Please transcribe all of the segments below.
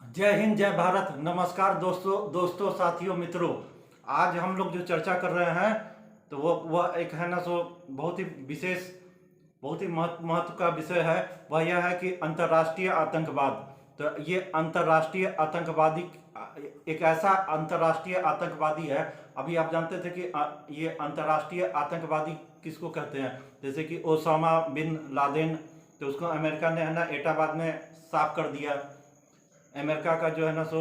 जय हिंद, जय भारत। नमस्कार दोस्तों साथियों, मित्रों। आज हम लोग जो चर्चा कर रहे हैं तो वह एक है ना सो बहुत ही विशेष, बहुत ही महत्व का विषय है। वह यह है कि अंतर्राष्ट्रीय आतंकवाद। तो ये अंतर्राष्ट्रीय आतंकवादी एक ऐसा अंतर्राष्ट्रीय आतंकवादी है। अभी आप जानते थे कि ये अंतर्राष्ट्रीय आतंकवादी किसको कहते हैं, जैसे कि ओसामा बिन लादेन। तो उसको अमेरिका ने है ना एटाबाद में साफ कर दिया। अमेरिका का जो है ना सो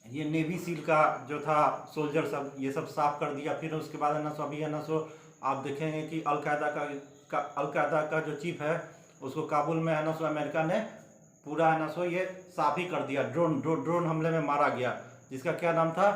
ये नेवी सील का जो था सोल्जर सब ये सब साफ कर दिया। फिर उसके बाद है ना सो अभी है ना सो आप देखेंगे कि अलकायदा का जो चीफ है उसको काबुल में है ना सो अमेरिका ने पूरा है ना सो ये साफ ही कर दिया। ड्रोन हमले में मारा गया, जिसका क्या नाम था।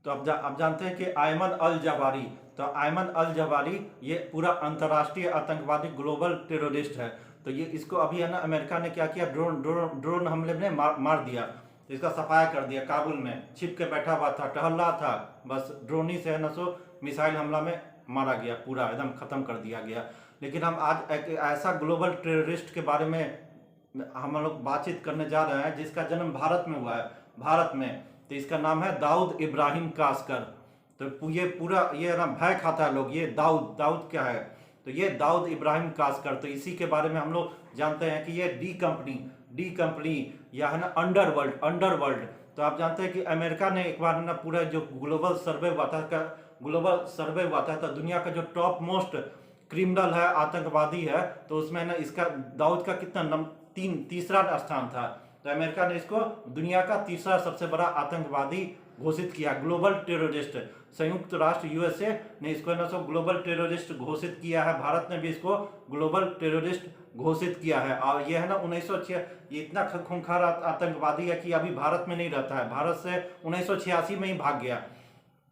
तो आप जानते हैं कि आयमन अल जवारी। तो आयमन अल जवारी ये पूरा अंतर्राष्ट्रीय आतंकवादी ग्लोबल टेररिस्ट है। तो ये इसको अभी है ना अमेरिका ने क्या किया, ड्रोन हमले में मार दिया। तो इसका सफाया कर दिया। काबुल में छिप के बैठा हुआ था, टहल रहा था, बस ड्रोन ही से है ना सो मिसाइल हमला में मारा गया, पूरा एकदम खत्म कर दिया गया। लेकिन हम आज एक ऐसा ग्लोबल टेररिस्ट के बारे में हम लोग बातचीत करने जा रहे हैं जिसका जन्म भारत में हुआ है, भारत में। तो इसका नाम है दाऊद इब्राहिम कासकर। तो ये पूरा ये ना भय खाता है लोग, ये दाऊद दाऊद क्या है। तो ये दाऊद इब्राहिम कासकर, तो इसी के बारे में हम लोग जानते हैं कि ये डी कंपनी या है ना अंडरवर्ल्ड। तो आप जानते हैं कि अमेरिका ने एक बार ना पूरा जो ग्लोबल सर्वे हुआ था तो दुनिया का जो टॉप मोस्ट क्रिमिनल है, आतंकवादी है, तो उसमें ना इसका दाऊद का कितना तीसरा स्थान था। तो अमेरिका ने इसको दुनिया का तीसरा सबसे बड़ा आतंकवादी घोषित किया, ग्लोबल टेररिस्ट। संयुक्त राष्ट्र यूएसए ने इसको ना सो ग्लोबल टेररिस्ट घोषित किया है। भारत ने भी इसको ग्लोबल टेररिस्ट घोषित किया है। और ये है ना 1906 ये इतना खूंखार आतंकवादी है कि अभी भारत में नहीं रहता है, भारत से 1986 में ही भाग गया।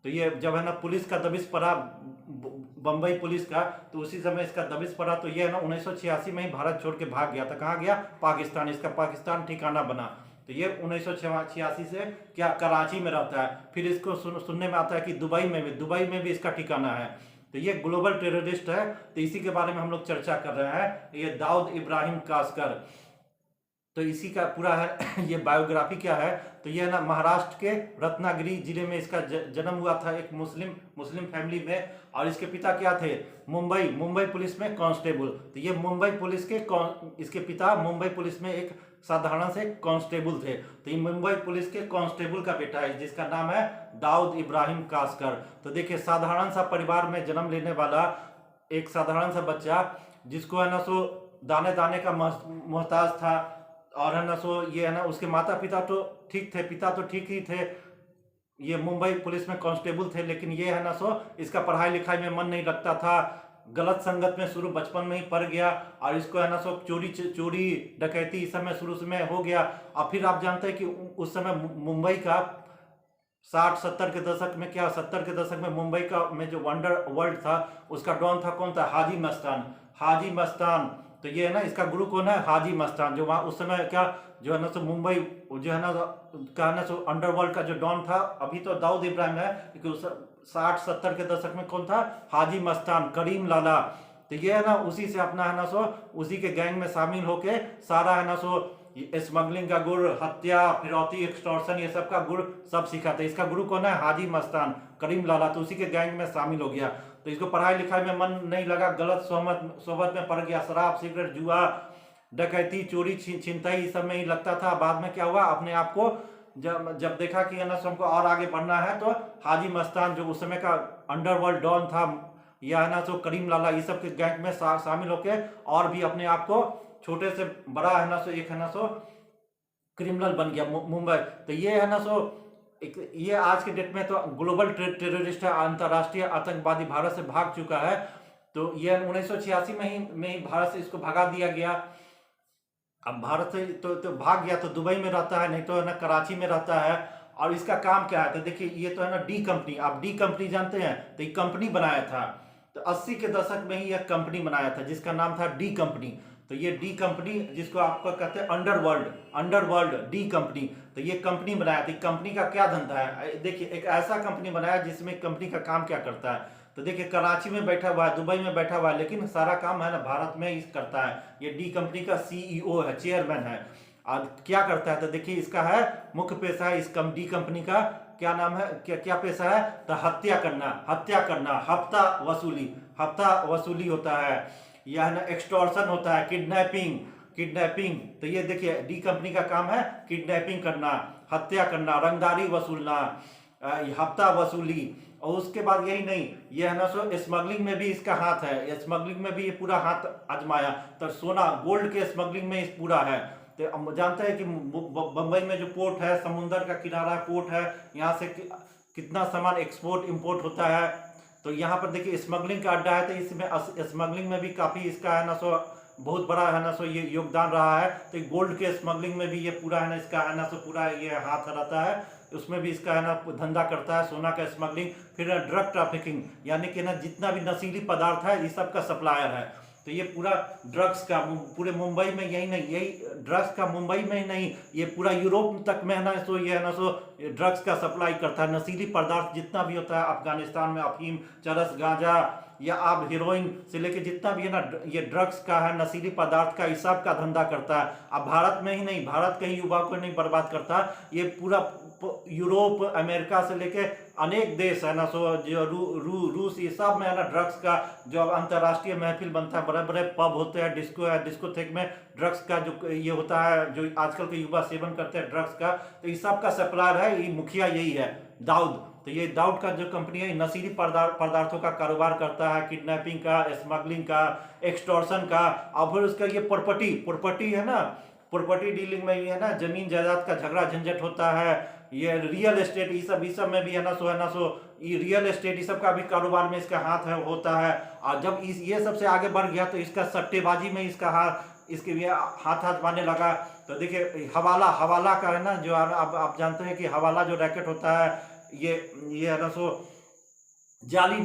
तो ये जब है ना पुलिस का दबिश पड़ा, बम्बई पुलिस का, तो उसी समय इसका दबिश पड़ा। तो ये है ना 1986 में ही भारत छोड़ के भाग गया था। कहाँ गया? पाकिस्तान। इसका पाकिस्तान ठिकाना बना। तो ये 1986 से क्या कराची में रहता है। फिर इसको सुनने में आता है कि दुबई में भी इसका ठिकाना है। तो ये ग्लोबल टेररिस्ट है। तो इसी के बारे में हम लोग चर्चा कर रहे हैं, ये दाऊद इब्राहिम कासकर। तो इसी का पूरा है ये बायोग्राफी क्या है। तो ये ना महाराष्ट्र के रत्नागिरी जिले में इसका जन्म हुआ था, एक मुस्लिम फैमिली में। और इसके पिता क्या थे? मुंबई पुलिस में कांस्टेबल। तो ये इसके पिता मुंबई पुलिस में एक साधारण से कांस्टेबल थे। तो ये मुंबई पुलिस के कांस्टेबल का बेटा है, जिसका नाम है दाऊद इब्राहिम कासकर। तो देखिए, साधारण सा परिवार में जन्म लेने वाला एक साधारण सा बच्चा, जिसको है ना सो दाने दाने का मोहताज था। और है ना सो ये है ना उसके माता पिता तो ठीक थे, पिता तो ठीक ही थे, ये मुंबई पुलिस में कांस्टेबल थे। लेकिन ये है ना सो इसका पढ़ाई लिखाई में मन नहीं लगता था, गलत संगत में शुरू बचपन में ही पड़ गया। और इसको है ना सो चोरी डकैती इस समय शुरू में हो गया। और फिर आप जानते हैं कि उस समय मुंबई का 60-70 के दशक में क्या 70 के दशक में मुंबई का में जो वंडर वर्ल्ड था, उसका डॉन था कौन था? हाजी मस्तान। तो ये है ना इसका गुरु कौन है? हाजी मस्तान। जो वहाँ उस समय क्या जो है ना सो मुंबई जो है ना का ना सो अंडरवर्ल्ड का जो डॉन था। अभी तो दाऊद इब्राहिम है, क्योंकि उस 60-70 के दशक में कौन था? हाजी मस्तान, करीम लाला। तो ये है ना उसी से अपना है ना सो उसी के गैंग में शामिल होके सारा है ना सो स्मगलिंग का गुड़, हत्या, फिरौती, एक्सटॉर्शन, ये सब का गुड़ सब सीखा था। इसका गुरु कौन है? हाजी मस्तान, करीम लाला। तो उसी के गैंग में शामिल हो गया। तो इसको पढ़ाई लिखाई में मन नहीं लगा, गलत सोहबत में पड़ गया, शराब सिगरेट जुआ डकैती चोरी छिनताई इस सब में ही लगता था। बाद में क्या हुआ, अपने आप को जब देखा कि है ना हमको और आगे बढ़ना है, तो हाजी मस्तान जो उस समय का अंडरवर्ल्ड डॉन था, या है ना सो करीम लाला, ये सब के गैंग में शामिल होके और भी अपने आप को छोटे से बड़ा है ना सो एक है ना सो क्रिमिनल बन गया मुंबई। तो ये है ना सो ये आज के डेट में तो ग्लोबल टेररिस्ट है, अंतर्राष्ट्रीय आतंकवादी, भारत से भाग चुका है। तो ये 1986 में ही भारत से इसको भगा दिया गया। अब भारत से तो भाग गया, तो दुबई में रहता है, नहीं तो है ना कराची में रहता है। और इसका काम क्या है? तो देखिए, ये तो है ना डी कंपनी। आप डी कंपनी जानते हैं? तो ये कंपनी बनाया था, तो 80 के दशक में ही यह कंपनी बनाया था, जिसका नाम था डी कंपनी। तो ये डी कंपनी, जिसको आपको कहते हैं अंडरवर्ल्ड डी कंपनी। तो ये कंपनी बनाया था। कंपनी का क्या धंधा है? देखिए, एक ऐसा कंपनी बनाया जिसमें कंपनी का काम क्या करता है। तो देखिए, कराची में बैठा हुआ है, दुबई में बैठा हुआ है, लेकिन सारा काम है ना भारत में ही करता है। ये डी कंपनी का सीईओ है, चेयरमैन है। और क्या करता है तो देखिए इसका है मुख्य पेशा है इस डी कंपनी का, क्या नाम है, क्या क्या पेशा है तो हत्या करना, हफ्ता वसूली होता है, यह ना एक्सटॉर्शन होता है, किडनैपिंग। तो ये देखिए डी कंपनी का काम है किडनैपिंग करना, हत्या करना, रंगदारी वसूलना, हफ्ता वसूली। और उसके बाद यही नहीं, ये है ना सो स्मगलिंग में भी इसका हाथ है, स्मगलिंग में भी ये पूरा हाथ आजमाया। तो सोना गोल्ड के स्मगलिंग में इस पूरा है। तो हम जानते हैं कि बंबई में जो पोर्ट है, समुंदर का किनारा पोर्ट है, यहाँ से कितना सामान एक्सपोर्ट इंपोर्ट होता है। तो यहाँ पर देखिए स्मगलिंग का अड्डा है, तो इसमें स्मगलिंग में भी काफ़ी इसका है ना सो बहुत बड़ा है ना सो ये योगदान रहा है। तो गोल्ड के स्मगलिंग में भी ये पूरा है ना इसका है ना सो पूरा ये हाथ रहता है, उसमें भी इसका है ना धंधा करता है, सोना का स्मगलिंग। फिर ड्रग ट्रैफिकिंग, यानी कि ना जितना भी नशीली पदार्थ है ये सब का सप्लायर है। तो ये पूरा ड्रग्स का पूरे मुंबई में यही नहीं, यही ड्रग्स का मुंबई में ही नहीं, ये पूरा यूरोप तक में है ना सो ये है ना सो ड्रग्स का सप्लाई करता है। नशीली पदार्थ जितना भी होता है अफगानिस्तान में, अफीम, चरस, गांजा या आप हीरोइन से लेके जितना भी है ना ये ड्रग्स का है, नशीली पदार्थ का, इस सब का धंधा करता है। अब भारत में ही नहीं, भारत के ही युवा को नहीं बर्बाद करता, ये पूरा यूरोप, अमेरिका से लेके अनेक देश है ना सो जो रूस, ये सब में है ना ड्रग्स का जो अंतर्राष्ट्रीय महफिल बनता है, बड़े बड़े पब होते हैं, डिस्को है, डिस्कोथेक में ड्रग्स का जो ये होता है, जो आजकल के युवा सेवन करते हैं ड्रग्स का, तो इस सब का सप्लायर है, ये मुखिया यही है दाऊद। तो ये दाऊद का जो कंपनी है नशीली पदार्थों का कारोबार करता है, किडनैपिंग का, स्मगलिंग का, एक्सटॉर्शन का। और फिर उसका ये प्रॉपर्टी है ना, प्रॉपर्टी डीलिंग में ये है ना जमीन जायदाद का झगड़ा झंझट होता है, ये रियल एस्टेट, ये सब में भी है ना सो ये रियल एस्टेट, ये सब का भी कारोबार में इसका हाथ है होता है। और जब ये सबसे आगे बढ़ गया तो इसका सट्टेबाजी में इसका हाथ, इसके भी हाथ आजमाने लगा। तो देखिए हवाला का है ना, जो आप जानते हैं कि हवाला जो रैकेट होता है, ये है ना सो जाली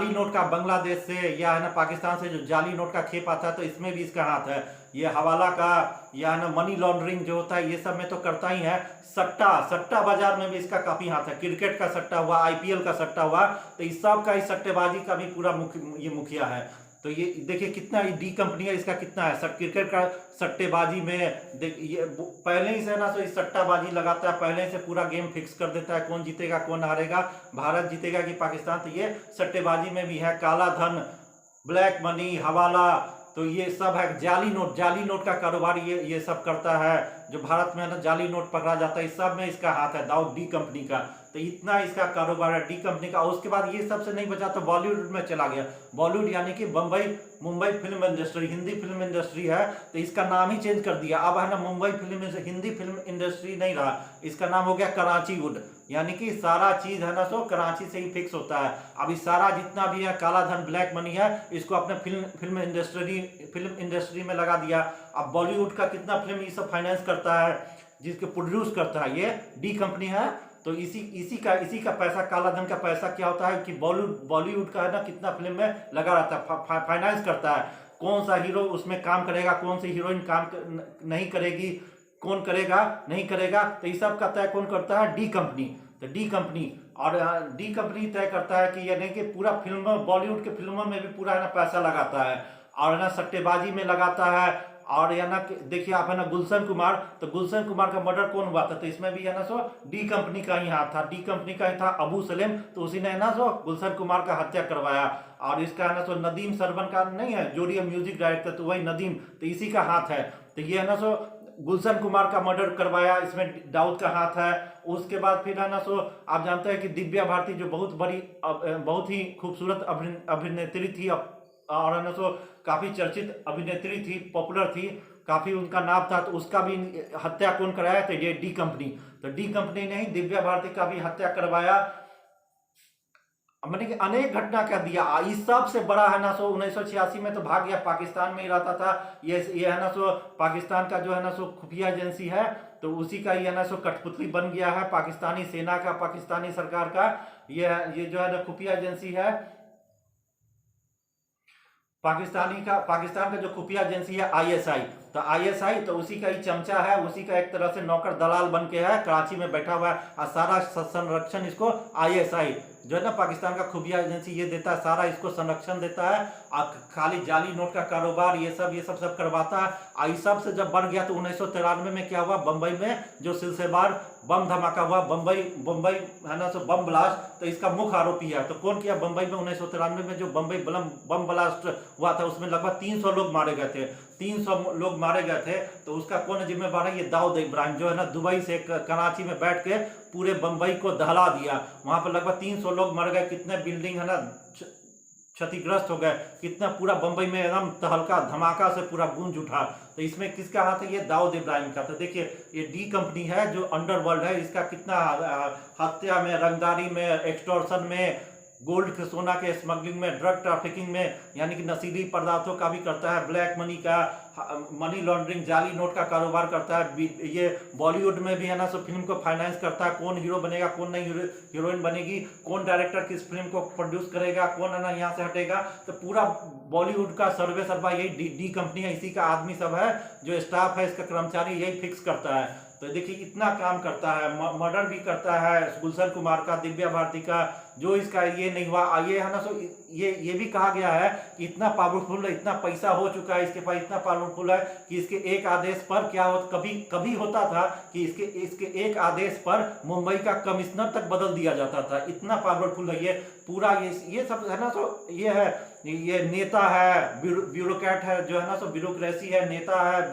नोट का बांग्लादेश से या है ना पाकिस्तान से जो जाली नोट का खेप आता है, तो इसमें भी इसका हाथ है। ये हवाला का या है ना मनी लॉन्ड्रिंग जो होता है ये सब में तो करता ही है। सट्टा बाजार में भी इसका काफी हाथ है, क्रिकेट का सट्टा हुआ, आईपीएल का सट्टा हुआ, तो इस सब का ही सट्टेबाजी का भी पूरा ये मुखिया है। तो ये देखिए कितना डी कंपनी है, इसका कितना है क्रिकेट का सट्टेबाजी में। ये पहले ही से ना तो इस सट्टाबाजी लगाता है, पहले से पूरा गेम फिक्स कर देता है कौन जीतेगा कौन हारेगा, भारत जीतेगा कि पाकिस्तान। तो ये सट्टेबाजी में भी है, काला धन, ब्लैक मनी, हवाला, तो ये सब है। जाली नोट का कारोबार ये सब करता है, जो भारत में है ना जाली नोट पकड़ा जाता है, इस सब में इसका हाथ है दाऊद डी कंपनी का। तो इतना इसका कारोबार है डी कंपनी का। और उसके बाद ये सबसे नहीं बचा तो बॉलीवुड में चला गया। बॉलीवुड यानी कि Mumbai film industry, Hindi film industry है, तो इसका नाम ही चेंज कर दिया। अब है ना मुंबई हिंदी फिल्म इंडस्ट्री नहीं रहा, इसका नाम हो गया कराची वुड। यानी कि सारा चीज है ना सो कराची से ही फिक्स होता है। अभी सारा जितना भी है काला धन, ब्लैक मनी है, इसको अपने फिल्म इंडस्ट्री में लगा दिया। अब बॉलीवुड का कितना फिल्म ये सब फाइनेंस करता है, जिसके प्रोड्यूस करता है ये डी कंपनी है। तो इसी का पैसा, काला धन का पैसा क्या होता है कि बॉलीवुड का है ना कितना फिल्म में लगा रहता है, फाइनेंस करता है। कौन सा हीरो उसमें काम करेगा, कौन सी हीरोइन काम नहीं करेगी, कौन करेगा नहीं करेगा, तो इस सब का तय कौन करता है, डी कंपनी। तो डी कंपनी तय करता है कि यानी कि पूरा फिल्म, बॉलीवुड के फिल्मों में भी पूरा है ना पैसा लगाता है, और ना सट्टेबाजी में लगाता है। और या ना देखिए आप है ना गुलशन कुमार का मर्डर कौन हुआ था, तो इसमें भी है ना सो डी कंपनी का ही हाथ था, डी कंपनी का ही था अबू सलेम, तो उसी ने है ना सो गुलशन कुमार का हत्या करवाया। और इसका है ना सो नदीम सरवन का नहीं है जो म्यूजिक डायरेक्टर, तो वही नदीम, तो इसी का हाथ है। तो ये है ना सो गुलशन कुमार का मर्डर करवाया, इसमें दाऊद का हाथ है। उसके बाद फिर है ना सो आप जानते हैं कि दिव्या भारती जो बहुत ही खूबसूरत अभिनेत्री थी, और है ना सो काफी चर्चित अभिनेत्री थी, पॉपुलर थी, काफी उनका नाम था, तो उसका भी हत्या कौन कराया, तो ये डी कंपनी। तो डी कंपनी ने ही दिव्या भारती का भी हत्या करवाया। मैंने अनेक घटना कर दिया। इस सबसे बड़ा है ना सो 1986 में तो भाग गया, पाकिस्तान में ही रहता था। ये है ना सो पाकिस्तान का जो है ना सो खुफिया एजेंसी है, तो उसी का ये है ना सो कठपुतली बन गया है, पाकिस्तानी सेना का, पाकिस्तानी सरकार का। ये जो है ना खुफिया एजेंसी है, पाकिस्तान का जो खुफिया एजेंसी है ISI, तो आईएसआई तो उसी का ही चमचा है, उसी का एक तरह से नौकर दलाल बन के है, कराची में बैठा हुआ है और सारा संरक्षण इसको आईएसआई जो है ना पाकिस्तान का खुफिया एजेंसी ये देता है, सारा इसको संरक्षण देता है और खाली जाली नोट का कारोबार ये सब करवाता है। आई सब से जब बढ़ गया तो 1993 में क्या हुआ, बंबई में जो सिलसिलेवार बम धमाका हुआ, बम्बई है ना, सो बम ब्लास्ट, तो इसका मुख्य आरोपी है। तो कौन किया बंबई में 1993 में जो बम्बई बम ब्लास्ट हुआ था, उसमें लगभग 300 लोग मारे गए थे, 300 लोग मारे गए थे। तो उसका कौन जिम्मेवार है, ये दाऊद इब्राहिम जो है ना, दुबई से कराची में बैठ के पूरे बंबई को दहला दिया। वहां पर लगभग 300 लोग मर गए, कितने बिल्डिंग है ना क्षतिग्रस्त हो गए, कितना पूरा बंबई में एकदम तहलका धमाका से पूरा गूंज उठा। तो इसमें किसका हाथ है, ये दाऊद इब्राहिम का। तो देखिए ये डी कंपनी है जो अंडरवर्ल्ड है, इसका कितना हत्या में, रंगदारी में, एक्सटॉर्शन में, गोल्ड के सोना के स्मगलिंग में, ड्रग ट्रैफिकिंग में, यानी कि नशीली पदार्थों का भी करता है, ब्लैक मनी का, मनी लॉन्ड्रिंग, जाली नोट का कारोबार करता है। ये बॉलीवुड में भी है ना, सो फिल्म को फाइनेंस करता है, कौन हीरो बनेगा, कौन नहीं हीरोइन बनेगी, कौन डायरेक्टर किस फिल्म को प्रोड्यूस करेगा, कौन है ना यहाँ से हटेगा। तो पूरा बॉलीवुड का सर्वे सर्वा यही डी कंपनी है, इसी का आदमी सब है, जो स्टाफ है इसका कर्मचारी यही फिक्स करता है। तो देखिए इतना काम करता है, मर्डर भी करता है गुलशन कुमार का, दिव्या भारती का, जो इसका ये नहीं हुआ, ये है ना, सो ये भी कहा गया है कि इतना पावरफुल है, इतना पैसा हो चुका है इसके पास, इतना पावरफुल है कि इसके एक आदेश पर क्या हो, कभी होता था कि इसके एक आदेश पर मुंबई का कमिश्नर तक बदल दिया जाता था, इतना पावरफुल है ये पूरा। ये सब है ना, तो ये है, ये नेता है, ब्यूरोक्रेट है जो है ना, सो ब्यूरोक्रेसी है, नेता है,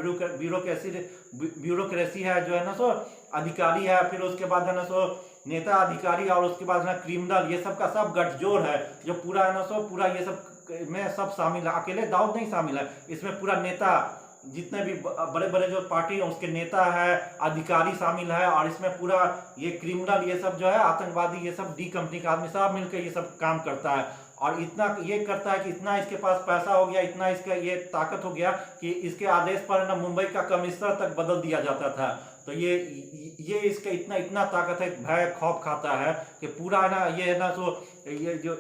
ब्यूरोक्रेसी है जो है ना, सो अधिकारी है, फिर उसके बाद है ना, सो नेता अधिकारी, और उसके बाद ना क्रिमिनल, ये सब का सब गठजोड़ है जो पूरा है ना, सो पूरा ये सब में सब शामिल है। अकेले दाऊद नहीं शामिल है इसमें, पूरा नेता जितने भी बड़े बड़े जो पार्टी है उसके नेता है, अधिकारी शामिल है, और इसमें पूरा ये क्रिमिनल, ये सब जो है आतंकवादी, ये सब डी कंपनी का आदमी सब मिलकर ये सब काम करता है। और इतना ये करता है कि इतना इसके पास पैसा हो गया, इतना इसका ये ताकत हो गया कि इसके आदेश पर ना मुंबई का कमिश्नर तक बदल दिया जाता था। तो ये इसका इतना ताकत है, भय खौफ खाता है कि पूरा है ना, ये है ना, सो ये जो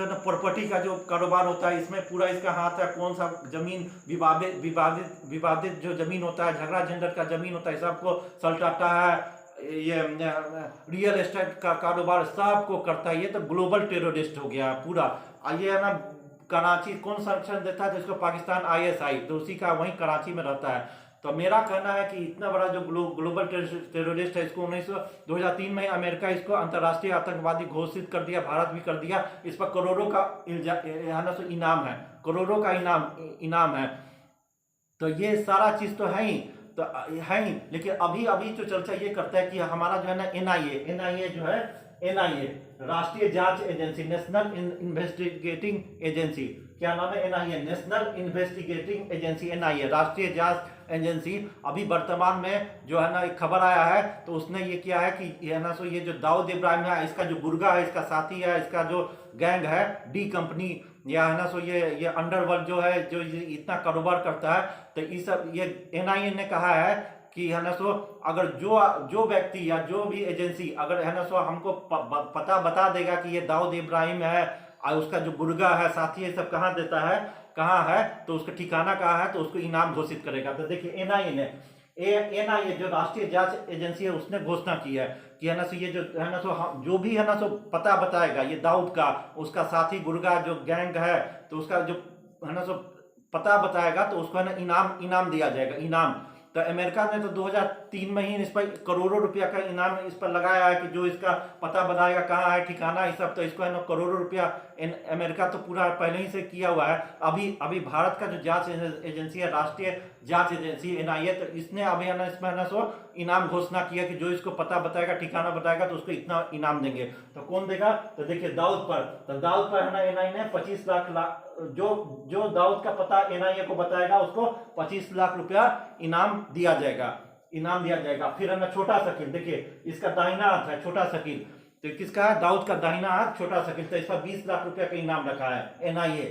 है ना प्रॉपर्टी का जो कारोबार होता है, इसमें पूरा इसका हाथ है। कौन सा जमीन विवादित जो जमीन होता है, झगड़ा झंझट का जमीन होता है, सबको सलटाता है। ये रियल एस्टेट का कारोबार सबको करता है। ये तो ग्लोबल टेररिस्ट हो गया पूरा। ये है ना, कराची कौन संरक्षण देता है, तो इसको पाकिस्तान आईएसआई, तो उसी का वहीं कराची में रहता है। तो मेरा कहना है कि इतना बड़ा जो ग्लोबल टेररिस्ट है, इसको 2003 में अमेरिका इसको अंतर्राष्ट्रीय आतंकवादी घोषित कर दिया, भारत भी कर दिया। इस पर करोड़ों का इनाम है, करोड़ों का इनाम है। तो ये सारा चीज तो है ही, तो है ही। लेकिन अभी जो चर्चा ये करता है कि हमारा जो है ना एनआईए जो है, एनआईए राष्ट्रीय जांच एजेंसी, नेशनल इन्वेस्टिगेटिंग एजेंसी, क्या नाम है, NIA, national investigating agency, NIA राष्ट्रीय जांच एजेंसी। अभी वर्तमान में जो है ना एक खबर आया है, तो उसने ये किया है कि ये ना, सो ये जो दाऊद इब्राहिम है, इसका जो गुर्गा है, इसका साथी है, इसका जो गैंग है डी कंपनी, या है ना, सो ये अंडरवर्ल्ड जो है, जो इतना कारोबार करता है। तो ये एनआईए ने कहा है कि है ना, सो अगर जो व्यक्ति या जो भी एजेंसी अगर है ना, सो हमको पता बता देगा कि ये दाऊद इब्राहिम है और उसका जो गुर्गा है, साथी है, सब कहाँ है, तो उसका ठिकाना कहाँ है, तो उसको इनाम घोषित करेगा। तो देखिए एनआईए जो राष्ट्रीय जांच एजेंसी है, उसने घोषणा की है कि है ना, सो ये जो है ना, सो जो भी है ना, सो पता बताएगा ये दाऊद का, उसका साथी गुर्गा जो गैंग है, तो उसका जो है ना, सो पता बताएगा, तो उसको है ना इनाम दिया जाएगा, इनाम। तो अमेरिका ने तो 2003 में ही इस पर करोड़ों रुपया का इनाम इस पर लगाया है कि जो इसका पता बताएगा कहाँ है, ठिकाना है, सब। तो इसको है ना करोड़ों रुपया अमेरिका तो पूरा पहले ही से किया हुआ है। अभी भारत का जो जांच एजेंसी है, राष्ट्रीय जांच एजेंसी एनआईए, तो इसने अभी है ना, इसमें है ना, सो इनाम घोषणा किया कि जो इसको पता बताएगा, ठिकाना बताएगा, तो उसको इतना इनाम देंगे। तो कौन देगा, तो देखिए दाऊद पर, तो दाऊद पर है ना एनआईए ने 25 लाख जो दाऊद का पता एनआईए को बताएगा, उसको 25 लाख रुपया इनाम दिया जाएगा। फिर है ना छोटा शकील, देखिए इसका दाहिना हाथ है छोटा शकील, तो किसका है, दाऊद का दाहिना हाथ छोटा शकील, तो इस पर 20 लाख रुपया का इनाम रखा है एनआईए।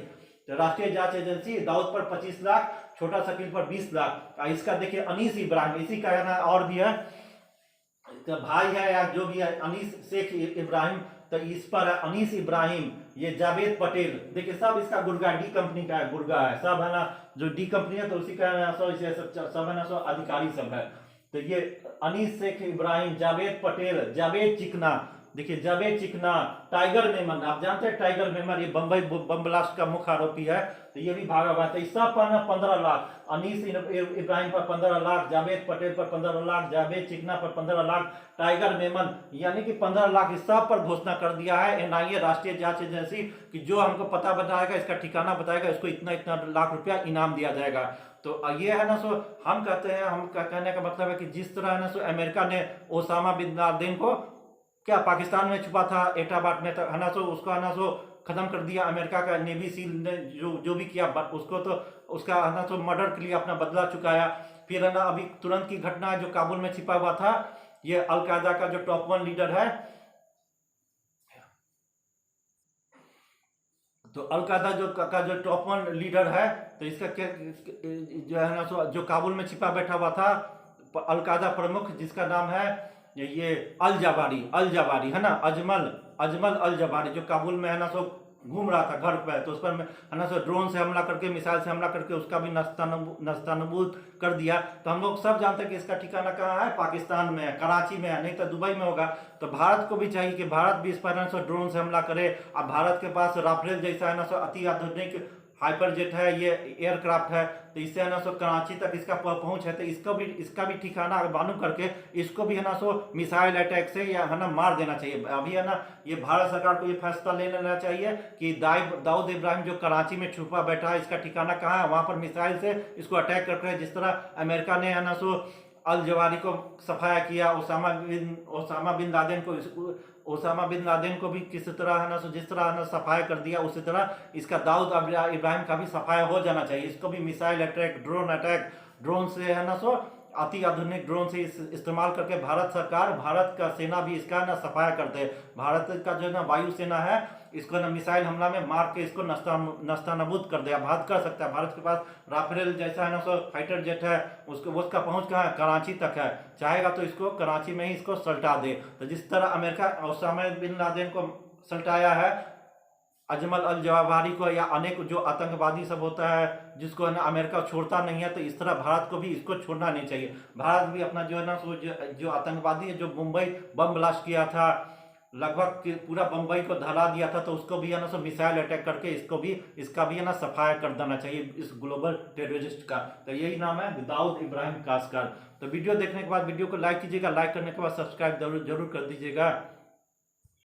तो राष्ट्रीय जांच एजेंसी दाऊद पर 25 लाख, छोटा शकील पर 20 लाख। इसका देखिए अनीस इब्राहिम, इसी का है ना और भी है, तो भाई है या जो भी है, अनीस शेख इब्राहिम, तो इस पर अनीस इब्राहिम, ये जावेद पटेल, देखिए सब इसका गुर्गा, डी कंपनी का है, गुर्गा है सब है ना, जो डी कंपनी है तो उसी का है ना, सब है ना, सब अधिकारी सब है। तो ये अनीस शेख इब्राहिम, जावेद पटेल, जावेद चिकना, देखिए जावेद चिकना, टाइगर मेमन, आप जानते हैं टाइगर मेमन, ये बम्बई बम ब्लास्ट का मुख्य आरोपी है, तो ये भी भागा हुआ था। इस सब पर 15 लाख, अनीस इब्राहिम पर 15 लाख, जावेद पटेल पर 15 लाख, जावेद चिकना पर 15 लाख, टाइगर मेमन यानी कि 15 लाख, इस सब पर घोषणा कर दिया है एनआईए, राष्ट्रीय जांच एजेंसी, कि जो हमको पता बताएगा, इसका ठिकाना बताएगा, इसको इतना इतना लाख रुपया इनाम दिया जाएगा। तो ये है ना, सो हम कहते हैं, हम कहने का मतलब है कि जिस तरह है ना, सो अमेरिका ने ओसामा बिन लादेन को क्या पाकिस्तान में छुपा था एटाबाद में, है ना, सो उसको है ना, सो खत्म कर दिया अमेरिका का नेवी सील ने, जो भी किया उसको, तो उसका है ना, सो मर्डर के लिए अपना बदला चुकाया। फिर है ना, अभी तुरंत की घटना है जो काबुल में छिपा हुआ था, ये अलकायदा का जो टॉप 1 लीडर है, तो अलकायदा जो टॉप 1 लीडर है, तो इसका क्या जो है ना, सो जो काबुल में छिपा बैठा हुआ था अलकायदा प्रमुख, जिसका नाम है ये अल जवारी है ना, अजमल अजमल अल जवारी, जो काबुल में है ना, सो घूम रहा था घर पे, तो उस पर है ना, सो ड्रोन से हमला करके, मिसाइल से हमला करके उसका भी नस्तानबूद कर दिया। तो हम लोग सब जानते हैं कि इसका ठिकाना कहाँ है, पाकिस्तान में है, कराची में है, नहीं तो दुबई में होगा। तो भारत को भी चाहिए कि भारत भी इस पर है ना, सो ड्रोन से हमला करे। अब भारत के पास राफेल जैसा है ना, सो अति आधुनिक हाइपरजेट है, ये एयरक्राफ्ट है, तो इससे है ना, सो कराची तक इसका पहुंच है, तो इसका भी ठिकाना मालूम करके इसको भी है ना, सो मिसाइल अटैक से या है ना मार देना चाहिए। अभी है ना, ये भारत सरकार को ये फैसला ले लेना चाहिए कि दाऊद इब्राहिम जो कराची में छुपा बैठा है, इसका ठिकाना कहाँ है, वहां पर मिसाइल से इसको अटैक करके, जिस तरह अमेरिका ने है ना, सो अल जवारी को सफाया किया, ओसामा बिन लादेन को भी किसी तरह है ना, जिस तरह है ना सफाया कर दिया, उसी तरह इसका दाऊद इब्राहिम का भी सफाया हो जाना चाहिए। इसको भी मिसाइल अटैक, ड्रोन से है ना, सो अति आधुनिक ड्रोन से इस्तेमाल करके भारत सरकार, भारत का सेना भी इसका ना सफाया करते हैं। भारत का जो ना वायु सेना है, इसको ना मिसाइल हमला में मार के इसको नस्तानबूद कर दिया। भारत कर सकता है, भारत के पास राफेल जैसा है ना, सो फाइटर जेट है, उसका पहुंच कहाँ है, कराची तक है, चाहेगा तो इसको कराची में ही इसको सल्टा दे। तो जिस तरह अमेरिका ओसामा बिन लादेन को सल्टाया है, अजमल अल जवारी को, या अनेक जो आतंकवादी सब होता है जिसको है ना अमेरिका छोड़ता नहीं है, तो इस तरह भारत को भी इसको छोड़ना नहीं चाहिए। भारत भी अपना जो है ना, सो जो आतंकवादी है, जो मुंबई बम ब्लास्ट किया था, लगभग पूरा बम्बई को धरा दिया था, तो उसको भी है ना, सो मिसाइल अटैक करके इसका भी है ना सफाया कर देना चाहिए इस ग्लोबल टेररिस्ट का। तो यही नाम है दाऊद इब्राहिम कासकर। तो वीडियो देखने के बाद वीडियो को लाइक कीजिएगा, लाइक करने के बाद सब्सक्राइब जरूर कर दीजिएगा।